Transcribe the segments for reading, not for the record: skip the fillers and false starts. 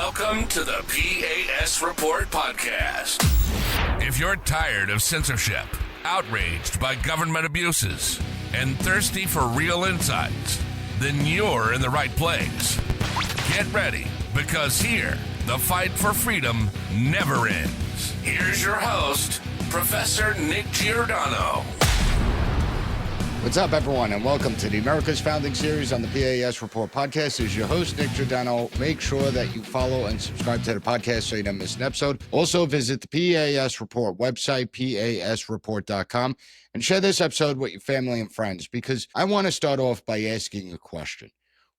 Welcome to the P.A.S. Report podcast. If you're tired of censorship, outraged by government abuses, and thirsty for real insights, then you're in the right place. Get ready, because here, the fight for freedom never ends. Here's your host, Professor Nick Giordano. What's up, everyone, and welcome to the America's Founding series on the P.A.S. Report podcast. This is your host, Nick Giordano. Make sure that you follow and subscribe to the podcast so you don't miss an episode. Also, visit the P.A.S. Report website, pasreport.com, and share this episode with your family and friends, because I want to start off by asking a question.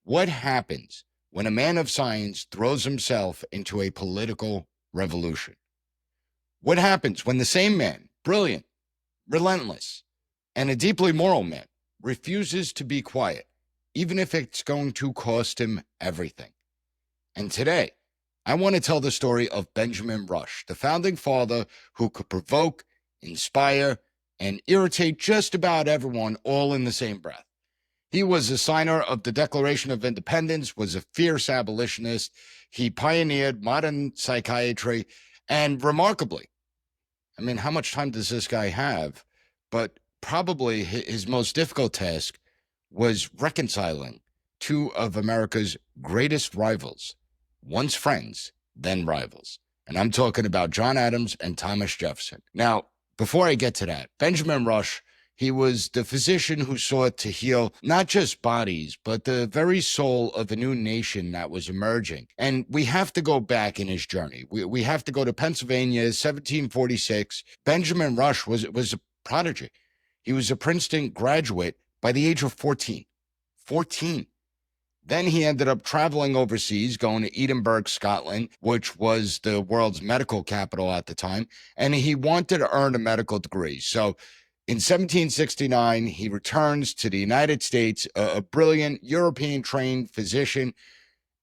What happens when a man of science throws himself into a political revolution? What happens when the same man, brilliant, relentless, and a deeply moral man, refuses to be quiet, even if it's going to cost him everything? And today, I want to tell the story of Benjamin Rush, the founding father who could provoke, inspire, and irritate just about everyone all in the same breath. He was a signer of the Declaration of Independence, was a fierce abolitionist. He pioneered modern psychiatry, and remarkably, I mean, how much time does this guy have? But probably his most difficult task was reconciling two of America's greatest rivals, once friends, then rivals. And I'm talking about John Adams and Thomas Jefferson. Now, before I get to that, Benjamin Rush, he was the physician who sought to heal not just bodies, but the very soul of a new nation that was emerging. And we have to go back in his journey. We have to go to Pennsylvania, 1746. Benjamin Rush was a prodigy. He was a Princeton graduate by the age of 14. 14. Then he ended up traveling overseas, going to Edinburgh, Scotland, which was the world's medical capital at the time, and he wanted to earn a medical degree. So in 1769, he returns to the United States, a brilliant European-trained physician,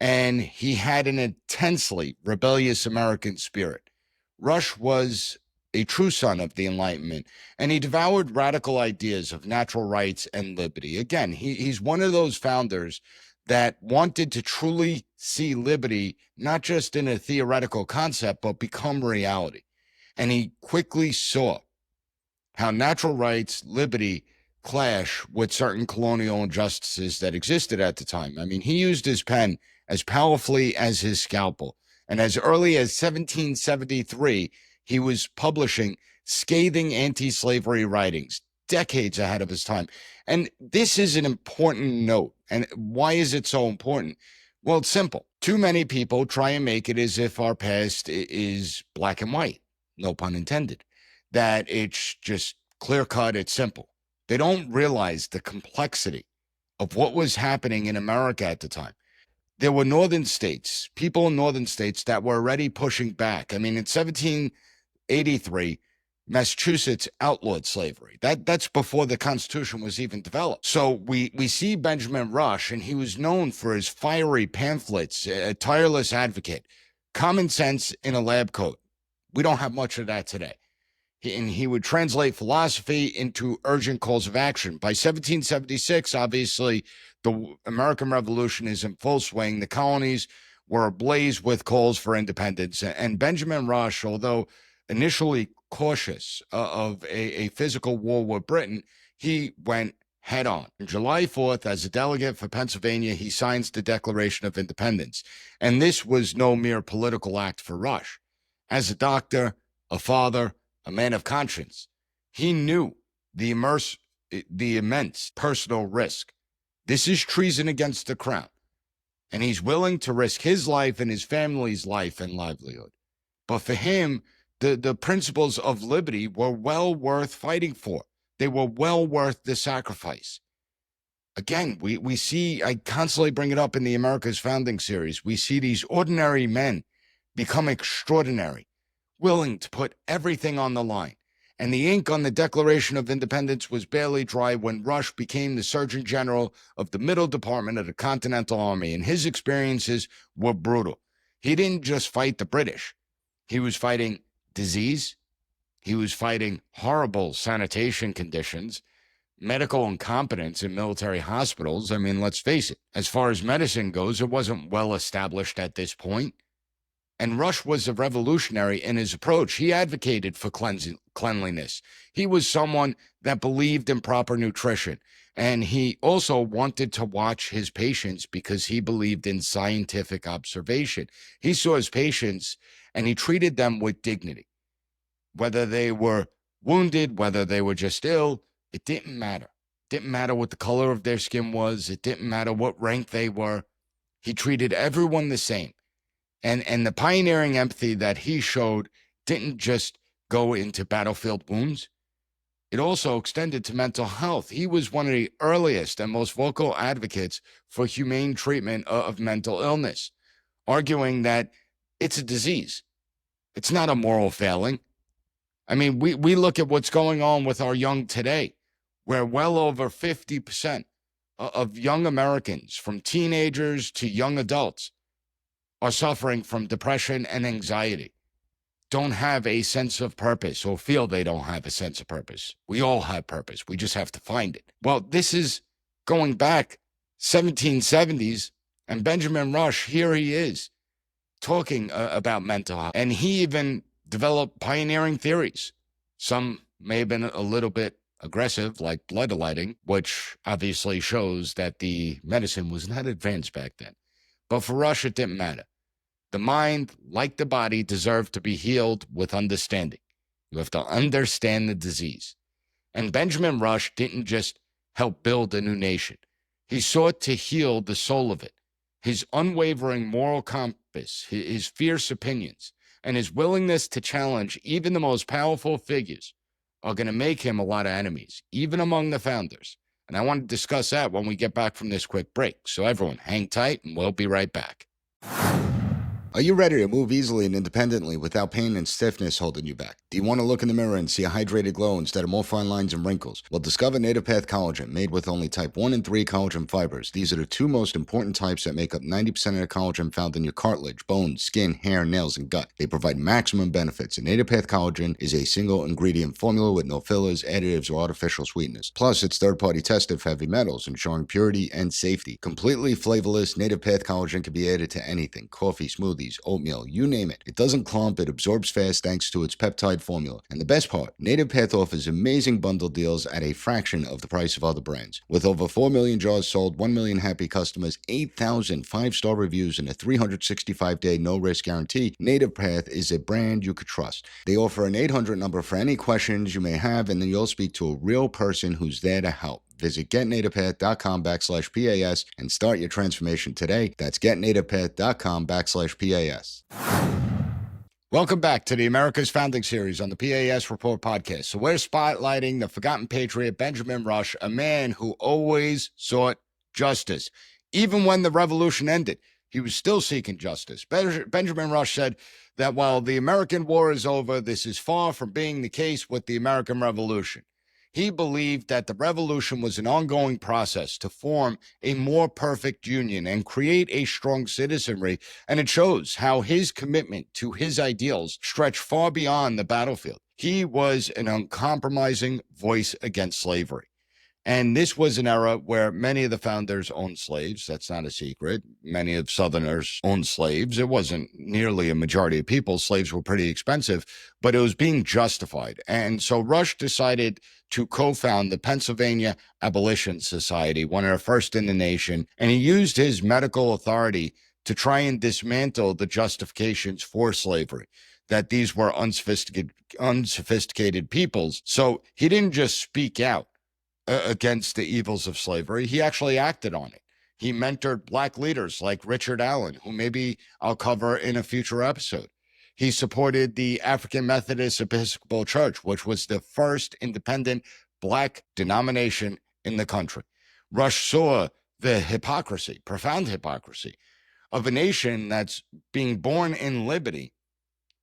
and he had an intensely rebellious American spirit. Rush was a true son of the Enlightenment, and he devoured radical ideas of natural rights and liberty. Again, he's one of those founders that wanted to truly see liberty, not just in a theoretical concept, but become reality. And he quickly saw how natural rights, liberty, clash with certain colonial injustices that existed at the time. I mean, he used his pen as powerfully as his scalpel. And as early as 1773, he was publishing scathing anti-slavery writings, decades ahead of his time. And this is an important note. And why is it so important? Well, it's simple. Too many people try and make it as if our past is black and white, no pun intended, that it's just clear-cut, it's simple. They don't realize the complexity of what was happening in America at the time. There were northern states, people in northern states that were already pushing back. I mean, in 1783, Massachusetts outlawed slavery. That's before the Constitution was even developed. So we see Benjamin Rush, and he was known for his fiery pamphlets, a tireless advocate, common sense in a lab coat. We don't have much of that today. And he would translate philosophy into urgent calls of action. By 1776, obviously, the American Revolution is in full swing. The colonies were ablaze with calls for independence. And Benjamin Rush, although initially cautious of a physical war with Britain, he went head on. On July 4th, as a delegate for Pennsylvania, he signs the Declaration of Independence. And this was no mere political act for Rush. As a doctor, a father, a man of conscience, he knew the immense personal risk. This is treason against the crown. And he's willing to risk his life and his family's life and livelihood. But for him, the principles of liberty were well worth fighting for. They were well worth the sacrifice. Again, we see, I constantly bring it up in the America's Founding series, we see these ordinary men become extraordinary, willing to put everything on the line. And the ink on the Declaration of Independence was barely dry when Rush became the Surgeon General of the Middle Department of the Continental Army, and his experiences were brutal. He didn't just fight the British. He was fighting disease. He was fighting horrible sanitation conditions, medical incompetence in military hospitals. I mean, let's face it, as far as medicine goes, it wasn't well established at this point. And Rush was a revolutionary in his approach. He advocated for cleanliness. He was someone that believed in proper nutrition. And he also wanted to watch his patients because he believed in scientific observation. He saw his patients and he treated them with dignity. Whether they were wounded, whether they were just ill, it didn't matter. It didn't matter what the color of their skin was. It didn't matter what rank they were. He treated everyone the same. And the pioneering empathy that he showed didn't just go into battlefield wounds. It also extended to mental health. He was one of the earliest and most vocal advocates for humane treatment of mental illness, arguing that it's a disease. It's not a moral failing. I mean, we look at what's going on with our young today, where well over 50% of young Americans, from teenagers to young adults, are suffering from depression and anxiety, don't have a sense of purpose or feel they don't have a sense of purpose. We all have purpose. We just have to find it. Well, this is going back 1770s, and Benjamin Rush, here he is talking about mental health. And he even developed pioneering theories. Some may have been a little bit aggressive, like bloodletting, which obviously shows that the medicine was not advanced back then. But for Rush, it didn't matter. The mind, like the body, deserved to be healed with understanding. You have to understand the disease. And Benjamin Rush didn't just help build a new nation. He sought to heal the soul of it. His unwavering moral compass, his fierce opinions, and his willingness to challenge even the most powerful figures are going to make him a lot of enemies, even among the founders. And I want to discuss that when we get back from this quick break. So everyone, hang tight, and we'll be right back. Are you ready to move easily and independently without pain and stiffness holding you back? Do you want to look in the mirror and see a hydrated glow instead of more fine lines and wrinkles? Well, discover Native Path Collagen, made with only type 1 and 3 collagen fibers. These are the two most important types that make up 90% of the collagen found in your cartilage, bones, skin, hair, nails, and gut. They provide maximum benefits. And Native Path Collagen is a single ingredient formula with no fillers, additives, or artificial sweeteners. Plus, it's third-party tested for heavy metals, ensuring purity and safety. Completely flavorless, Native Path Collagen can be added to anything: coffee, smoothies, oatmeal, you name it. It doesn't clump, it absorbs fast thanks to its peptide formula. And the best part, Native Path offers amazing bundle deals at a fraction of the price of other brands. With over 4 million jars sold, 1 million happy customers, 8,000 5-star reviews, and a 365-day no-risk guarantee, Native Path is a brand you could trust. They offer an 800 number for any questions you may have, and then you'll speak to a real person who's there to help. Visit getnativepath.com/PAS and start your transformation today. That's getnativepath.com/PAS. Welcome back to the America's Founding series on the P.A.S. Report podcast. So we're spotlighting the forgotten patriot, Benjamin Rush, a man who always sought justice. Even when the revolution ended, he was still seeking justice. Benjamin Rush said that while the American war is over, this is far from being the case with the American Revolution. He believed that the revolution was an ongoing process to form a more perfect union and create a strong citizenry, and it shows how his commitment to his ideals stretched far beyond the battlefield. He was an uncompromising voice against slavery. And this was an era where many of the founders owned slaves. That's not a secret. Many of Southerners owned slaves. It wasn't nearly a majority of people. Slaves were pretty expensive, but it was being justified. And so Rush decided to co-found the Pennsylvania Abolition Society, one of the first in the nation. And he used his medical authority to try and dismantle the justifications for slavery, that these were unsophisticated peoples. So he didn't just speak out against the evils of slavery. He actually acted on it. He mentored Black leaders like Richard Allen, who maybe I'll cover in a future episode. He supported the African Methodist Episcopal Church, which was the first independent Black denomination in the country. Rush saw the hypocrisy, profound hypocrisy, of a nation that's being born in liberty,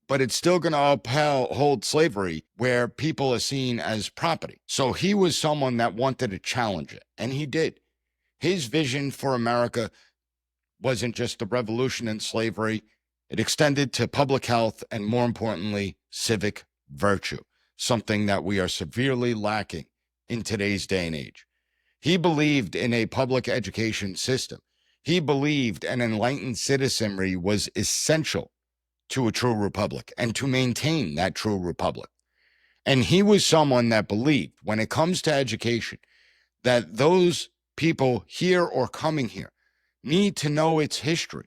but it's still going to uphold slavery where people are seen as property. So he was someone that wanted to challenge it, and he did. His vision for America wasn't just the revolution and slavery. It extended to public health and, more importantly, civic virtue, something that we are severely lacking in today's day and age. He believed in a public education system. He believed an enlightened citizenry was essential to a true republic and to maintain that true republic. And he was someone that believed, when it comes to education, that those people here or coming here need to know its history,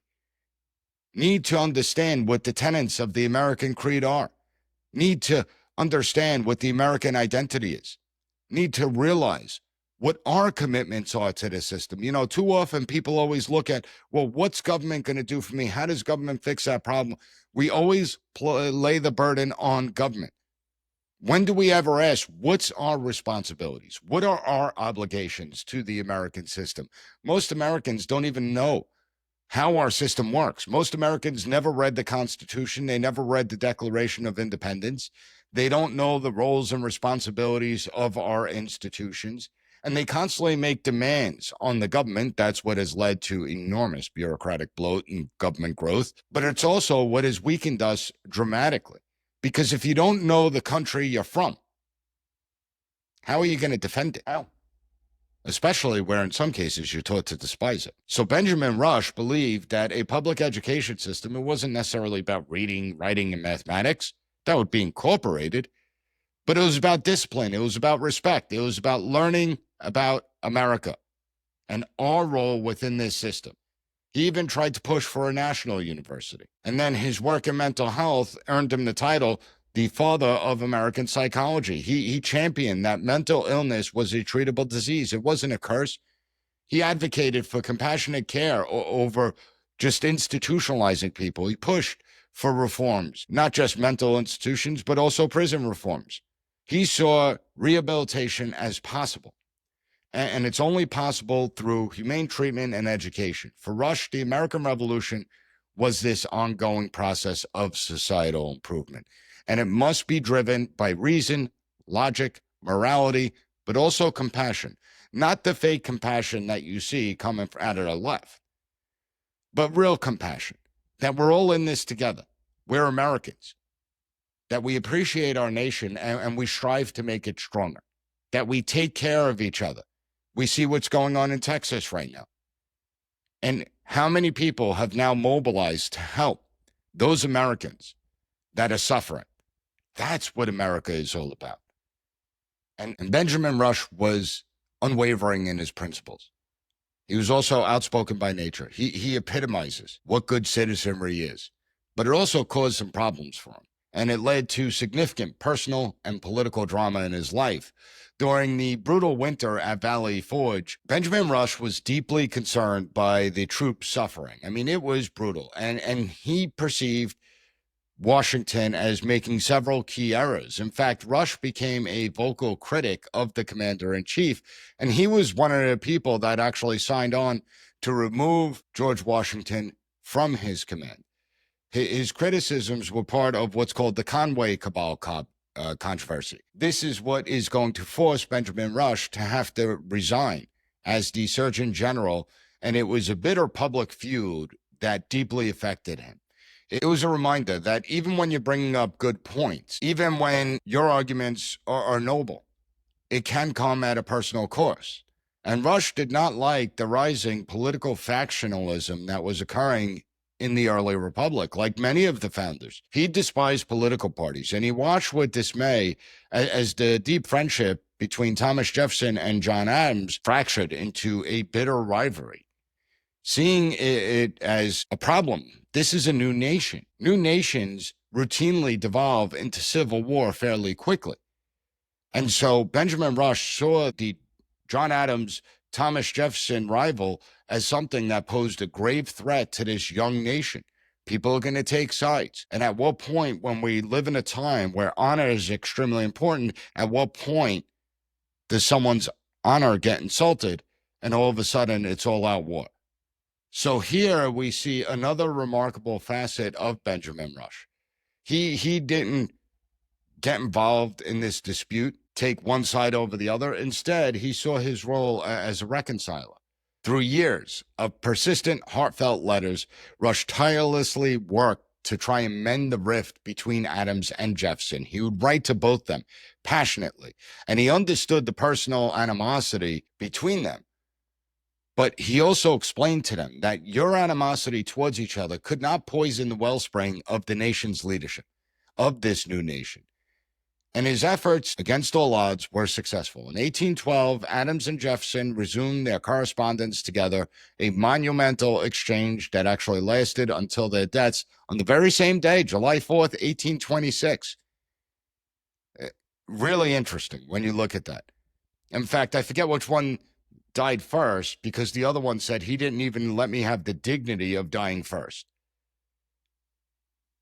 need to understand what the tenets of the American creed are, need to understand what the American identity is, need to realize what our commitments are to the system. You know, too often people always look at, well, what's government going to do for me? How does government fix that problem? We always lay the burden on government. When do we ever ask, what's our responsibilities? What are our obligations to the American system? Most Americans don't even know how our system works. Most Americans never read the Constitution. They never read the Declaration of Independence. They don't know the roles and responsibilities of our institutions. And they constantly make demands on the government. That's what has led to enormous bureaucratic bloat and government growth. But it's also what has weakened us dramatically. Because if you don't know the country you're from, how are you going to defend it? How? Especially where in some cases you're taught to despise it. So Benjamin Rush believed that a public education system, it wasn't necessarily about reading, writing, and mathematics. That would be incorporated. But it was about discipline. It was about respect. It was about learning about America and our role within this system. He even tried to push for a national university. And then his work in mental health earned him the title, the father of American psychology. He championed that mental illness was a treatable disease. It wasn't a curse. He advocated for compassionate care over just institutionalizing people. He pushed for reforms, not just mental institutions, but also prison reforms. He saw rehabilitation as possible. And it's only possible through humane treatment and education. For Rush, the American Revolution was this ongoing process of societal improvement. And it must be driven by reason, logic, morality, but also compassion. Not the fake compassion that you see coming out of the left, but real compassion, that we're all in this together. We're Americans, that we appreciate our nation and we strive to make it stronger, that we take care of each other. We see what's going on in Texas right now. And how many people have now mobilized to help those Americans that are suffering? That's what America is all about. And Benjamin Rush was unwavering in his principles. He was also outspoken by nature. He epitomizes what good citizenry is. But it also caused some problems for him. And it led to significant personal and political drama in his life. During the brutal winter at Valley Forge, Benjamin Rush was deeply concerned by the troops' suffering. I mean, it was brutal. And he perceived Washington as making several key errors. In fact, Rush became a vocal critic of the commander-in-chief, and he was one of the people that actually signed on to remove George Washington from his command. His criticisms were part of what's called the Conway Cabal controversy. This is what is going to force Benjamin Rush to have to resign as the Surgeon General, and it was a bitter public feud that deeply affected him. It was a reminder that even when you're bringing up good points, even when your arguments are noble, it can come at a personal cost. And Rush did not like the rising political factionalism that was occurring in the early republic, like many of the founders. He despised political parties, and he watched with dismay as the deep friendship between Thomas Jefferson and John Adams fractured into a bitter rivalry. Seeing it as a problem, this is a new nation. New nations routinely devolve into civil war fairly quickly. And so Benjamin Rush saw the John Adams, Thomas Jefferson rival as something that posed a grave threat to this young nation. People are going to take sides. And at what point, when we live in a time where honor is extremely important, at what point does someone's honor get insulted and all of a sudden it's all out war? So here we see another remarkable facet of Benjamin Rush. He didn't get involved in this dispute, take one side over the other. Instead, he saw his role as a reconciler. Through years of persistent, heartfelt letters, Rush tirelessly worked to try and mend the rift between Adams and Jefferson. He would write to both them passionately, and he understood the personal animosity between them. But he also explained to them that your animosity towards each other could not poison the wellspring of the nation's leadership, of this new nation. And his efforts against all odds were successful. In 1812, Adams and Jefferson resumed their correspondence together, a monumental exchange that actually lasted until their deaths on the very same day, July 4th, 1826. Really interesting when you look at that. In fact, I forget which one died first, because the other one said he didn't even let me have the dignity of dying first.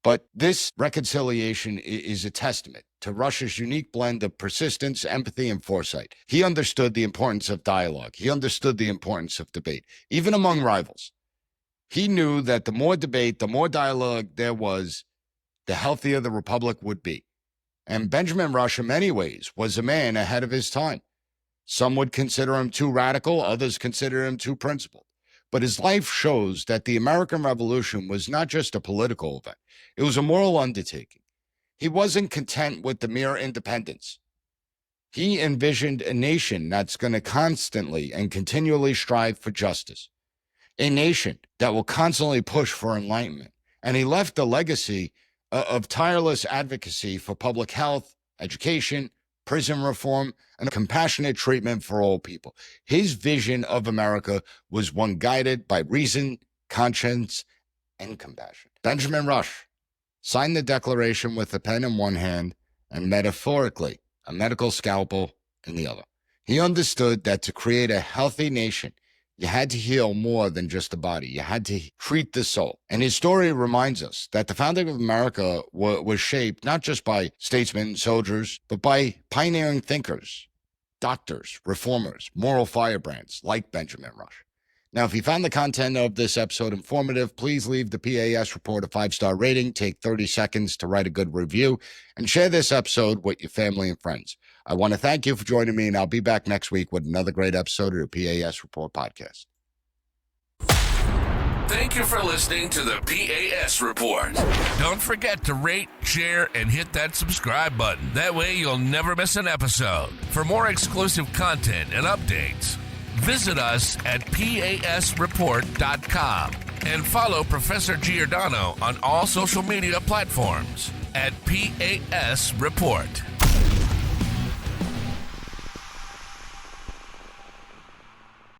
But this reconciliation is a testament to Rush's unique blend of persistence, empathy, and foresight. He understood the importance of dialogue. He understood the importance of debate, even among rivals. He knew that the more debate, the more dialogue there was, the healthier the republic would be. And Benjamin Rush, in many ways, was a man ahead of his time. Some would consider him too radical, others consider him too principled. But his life shows that the American Revolution was not just a political event. It was a moral undertaking. He wasn't content with the mere independence. He envisioned a nation that's going to constantly and continually strive for justice, a nation that will constantly push for enlightenment. And he left a legacy of tireless advocacy for public health, education, prison reform, and compassionate treatment for all people. His vision of America was one guided by reason, conscience, and compassion. Benjamin Rush signed the Declaration with a pen in one hand and, metaphorically, a medical scalpel in the other. He understood that to create a healthy nation, you had to heal more than just the body. You had to treat the soul. And his story reminds us that the founding of America was shaped not just by statesmen, soldiers, but by pioneering thinkers, doctors, reformers, moral firebrands like Benjamin Rush. Now, if you found the content of this episode informative, please leave the P.A.S. report a 5-star rating, take 30 seconds to write a good review, and share this episode with your family and friends. I want to thank you for joining me, and I'll be back next week with another great episode of the P.A.S. Report podcast. Thank you for listening to the P.A.S. Report. Don't forget to rate, share, and hit that subscribe button. That way you'll never miss an episode. For more exclusive content and updates, visit us at PASreport.com and follow Professor Giordano on all social media platforms at P.A.S. Report.